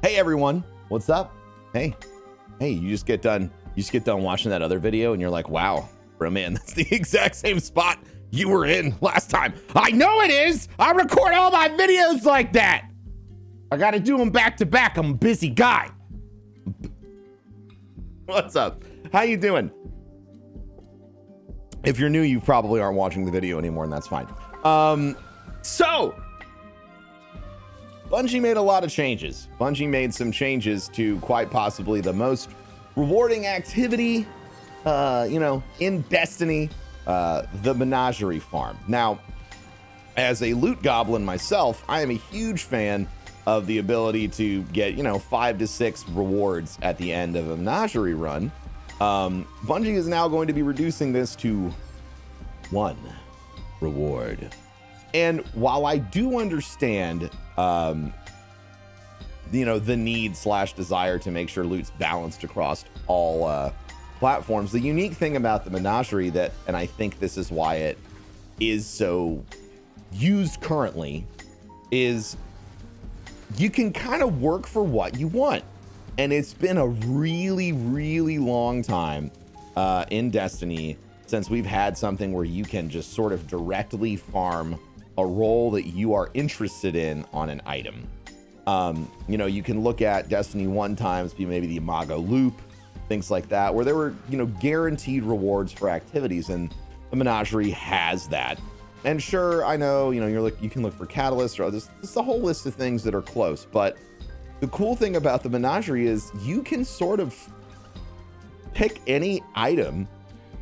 Hey everyone, what's up? Hey, you just get done watching that other video and you're like, wow, bro, man, that's the exact same spot you were in last time. I know it is. I record all my videos like that. I got to do them back to back. I'm a busy guy. What's up? How you doing? If you're new, you probably aren't watching the video anymore, and that's fine. So Bungie made a lot of changes. Bungie made some changes to quite possibly the most rewarding activity, in Destiny, the Menagerie farm. Now, as a loot goblin myself, I am a huge fan of the ability to get, 5 to 6 rewards at the end of a Menagerie run. Bungie is now going to be reducing this to 1 reward. And while I do understand, the need/desire to make sure loot's balanced across all platforms, the unique thing about the Menagerie and I think this is why it is so used currently, is you can kind of work for what you want. And it's been a really, really long time in Destiny since we've had something where you can just sort of directly farm a role that you are interested in on an item. You can look at Destiny 1 times, maybe the Imago loop, things like that, where there were, guaranteed rewards for activities, and the Menagerie has that. And sure, I know, you can look for catalysts or there's a whole list of things that are close, but the cool thing about the Menagerie is you can sort of pick any item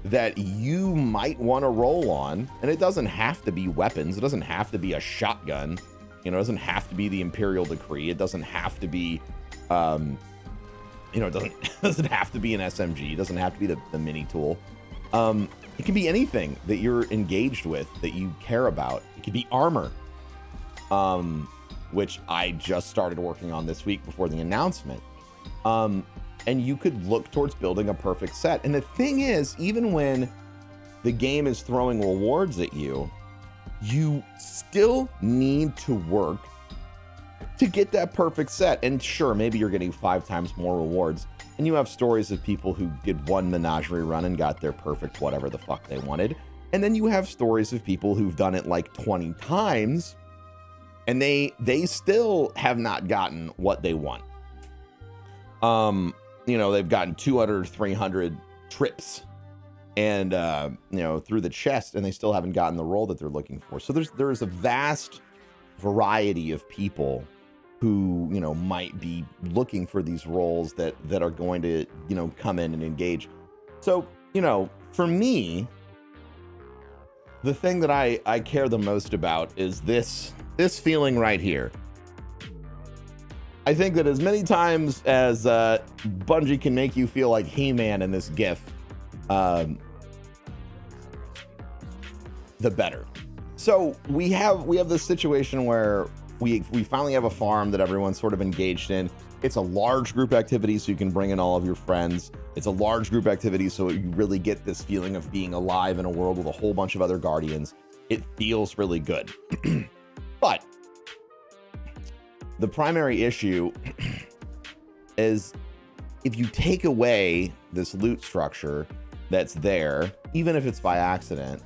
that you might want to roll on, and it doesn't have to be weapons. It doesn't have to be a shotgun. It doesn't have to be the Imperial Decree. It doesn't have to be, it doesn't have to be an SMG. It doesn't have to be the mini tool. It can be anything that you're engaged with that you care about. It could be armor, which I just started working on this week before the announcement. And you could look towards building a perfect set. And the thing is, even when the game is throwing rewards at you, you still need to work to get that perfect set. And sure, maybe you're getting 5 times more rewards. And you have stories of people who did 1 Menagerie run and got their perfect whatever the fuck they wanted. And then you have stories of people who've done it like 20 times and they still have not gotten what they want. They've gotten 200, 300 trips and, through the chest, and they still haven't gotten the role that they're looking for. So there's a vast variety of people who, might be looking for these roles that are going to, come in and engage. So, for me, the thing that I care the most about is this feeling right here. I think that as many times as Bungie can make you feel like He-Man in this GIF, the better. So we have this situation where we finally have a farm that everyone's sort of engaged in. It's a large group activity, so you can bring in all of your friends. It's a large group activity, so you really get this feeling of being alive in a world with a whole bunch of other Guardians. It feels really good. But the primary issue is if you take away this loot structure that's there, even if it's by accident,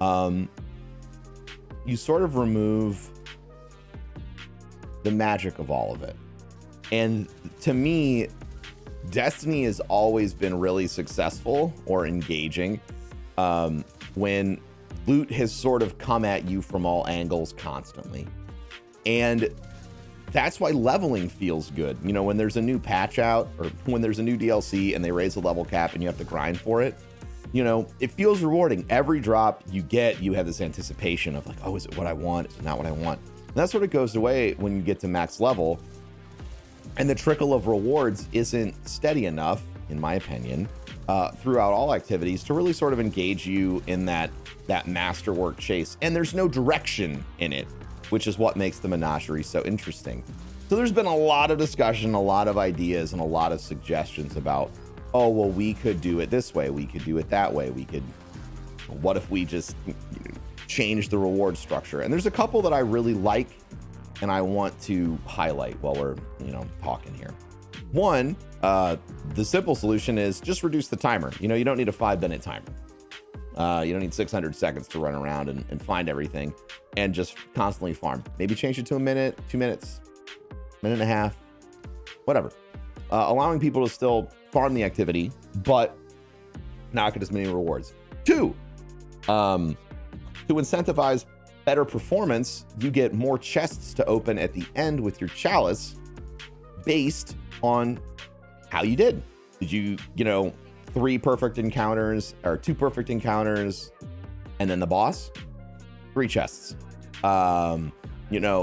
you sort of remove the magic of all of it. And to me, Destiny has always been really successful or engaging when loot has sort of come at you from all angles constantly. And that's why leveling feels good. When there's a new patch out or when there's a new DLC and they raise the level cap and you have to grind for it, it feels rewarding. Every drop you get, you have this anticipation of like, oh, is it what I want? Is it not what I want? And that sort of goes away when you get to max level. And the trickle of rewards isn't steady enough, in my opinion, throughout all activities to really sort of engage you in that masterwork chase. And there's no direction in it, which is what makes the Menagerie so interesting. So there's been a lot of discussion, a lot of ideas, and a lot of suggestions about, oh, well, we could do it this way. We could do it that way. What if we just change the reward structure? And there's a couple that I really like and I want to highlight while we're, talking here. One, the simple solution is just reduce the timer. You don't need a 5-minute timer. You don't need 600 seconds to run around and find everything and just constantly farm. Maybe change it to a minute, 2 minutes, minute and a half, whatever. Allowing people to still farm the activity, but not get as many rewards. Two, to incentivize better performance, you get more chests to open at the end with your chalice based on how you did. Did you, 3 perfect encounters or 2 perfect encounters and then the boss? 3 chests.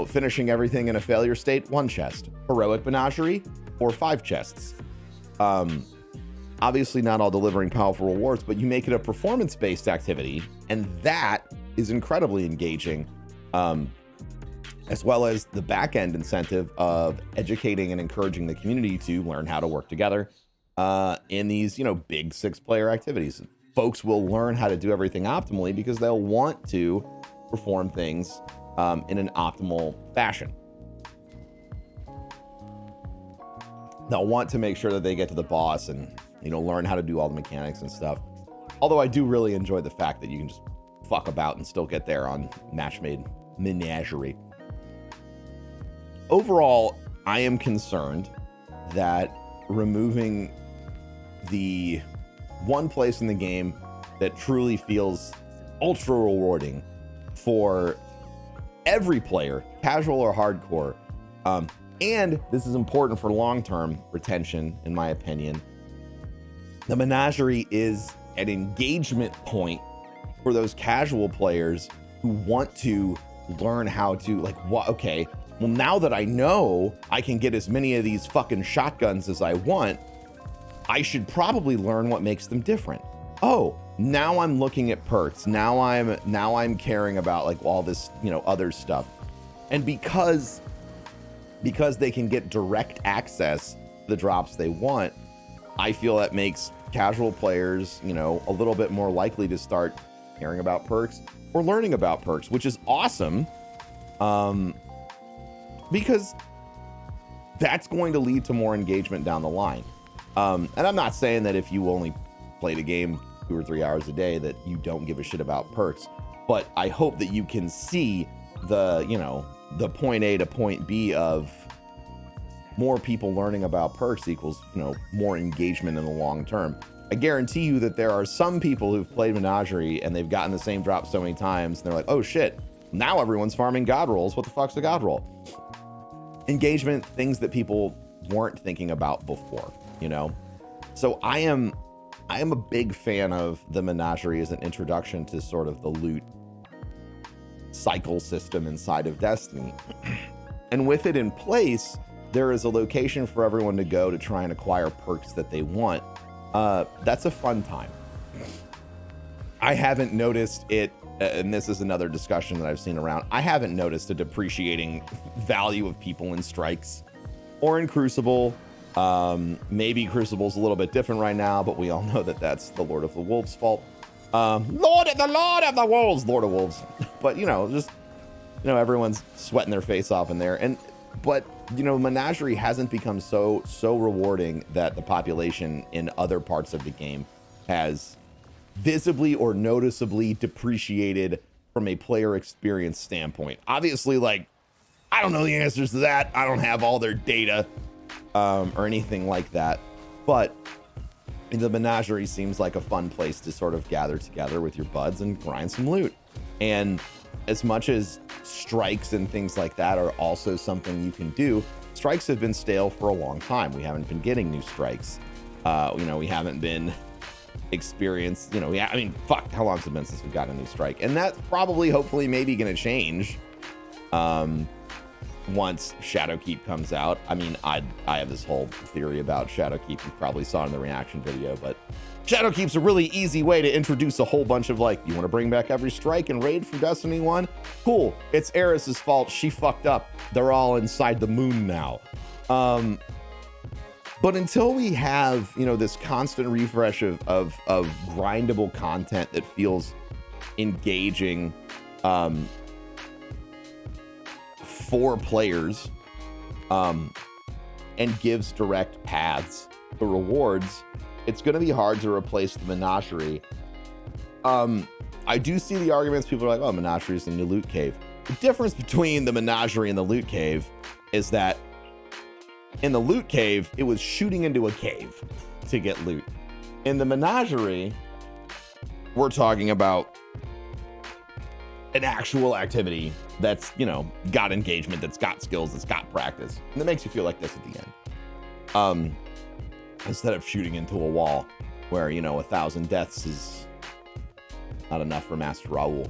Finishing everything in a failure state, 1 chest. Heroic Menagerie, or 5 chests. Obviously not all delivering powerful rewards, but you make it a performance-based activity, and that is incredibly engaging, as well as the back-end incentive of educating and encouraging the community to learn how to work together in these, big 6-player activities. Folks will learn how to do everything optimally because they'll want to perform things in an optimal fashion. They'll want to make sure that they get to the boss and, learn how to do all the mechanics and stuff. Although I do really enjoy the fact that you can just fuck about and still get there on match-made Menagerie. Overall, I am concerned that removing the one place in the game that truly feels ultra rewarding for every player, casual or hardcore, and this is important for long-term retention, in my opinion, the Menagerie is an engagement point for those casual players who want to learn how to, okay, well, now that I know I can get as many of these fucking shotguns as I want, I should probably learn what makes them different. Oh, now I'm looking at perks. Now I'm caring about all this, other stuff. And because they can get direct access to the drops they want, I feel that makes casual players, a little bit more likely to start caring about perks or learning about perks, which is awesome. Because that's going to lead to more engagement down the line. And I'm not saying that if you only played a game 2 or 3 hours a day that you don't give a shit about perks, but I hope that you can see the point A to point B of more people learning about perks equals, more engagement in the long term. I guarantee you that there are some people who've played Menagerie and they've gotten the same drop so many times and they're like, oh shit, now everyone's farming god rolls. What the fuck's a god roll? Engagement, things that people weren't thinking about before, So I am a big fan of the Menagerie as an introduction to sort of the loot cycle system inside of Destiny. And with it in place, there is a location for everyone to go to try and acquire perks that they want. That's a fun time. I haven't noticed it, and this is another discussion that I've seen around, I haven't noticed a depreciating value of people in Strikes or in Crucible. Maybe Crucible's a little bit different right now, but we all know that that's the Lord of the Wolves' fault. Lord of the Wolves, Lord of Wolves. But, everyone's sweating their face off in there. But Menagerie hasn't become so rewarding that the population in other parts of the game has visibly or noticeably depreciated from a player experience standpoint. Obviously, I don't know the answers to that. I don't have all their data or anything like that. But the Menagerie seems like a fun place to sort of gather together with your buds and grind some loot. And as much as strikes and things like that are also something you can do, strikes have been stale for a long time. We haven't been getting new strikes. We haven't been experienced, fuck, how long has it been since we've got a new strike? And that's probably, hopefully, maybe going to change once Shadowkeep comes out. I have this whole theory about Shadowkeep. You probably saw it in the reaction video, but Shadowkeep's a really easy way to introduce a whole bunch of you want to bring back every strike and raid from Destiny 1? Cool. It's Eris's fault. She fucked up. They're all inside the moon now. But until we have, this constant refresh of grindable content that feels engaging, for players and gives direct paths to rewards, it's going to be hard to replace the Menagerie. I do see the arguments. People are like, oh, Menagerie is the new loot cave. The difference between the Menagerie and the loot cave is that in the loot cave, it was shooting into a cave to get loot. In the Menagerie, we're talking about an actual activity that's, you know, got engagement, that's got skills, that's got practice. And that makes you feel like this at the end. Instead of shooting into a wall where, you know, 1,000 deaths is not enough for Master Raoul.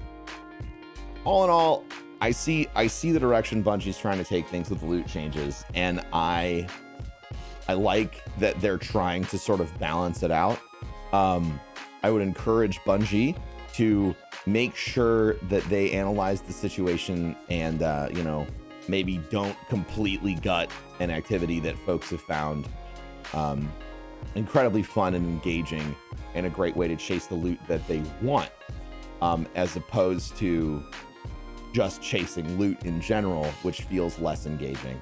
All in all, I see the direction Bungie's trying to take things with the loot changes, and I like that they're trying to sort of balance it out. I would encourage Bungie to make sure that they analyze the situation and, you know, maybe don't completely gut an activity that folks have found incredibly fun and engaging and a great way to chase the loot that they want, as opposed to just chasing loot in general, which feels less engaging.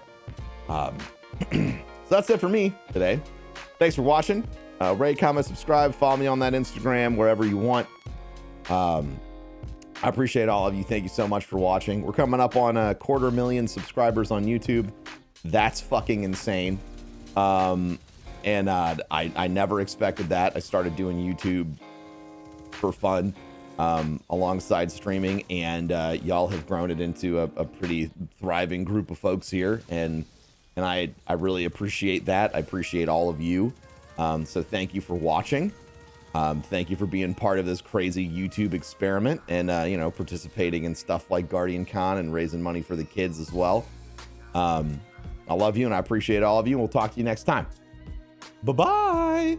So that's it for me today. Thanks for watching. Rate, comment, subscribe, follow me on that Instagram, wherever you want. I appreciate all of you. Thank you so much for watching. We're coming up on 250,000 subscribers on YouTube. That's fucking insane. And I never expected that. I started doing YouTube for fun, alongside streaming, and y'all have grown it into a pretty thriving group of folks here, and I really appreciate that. I appreciate all of you. So thank you for watching. Thank you for being part of this crazy YouTube experiment and, you know, participating in stuff like Guardian Con and raising money for the kids as well. I love you and I appreciate all of you, and we'll talk to you next time. Bye-bye.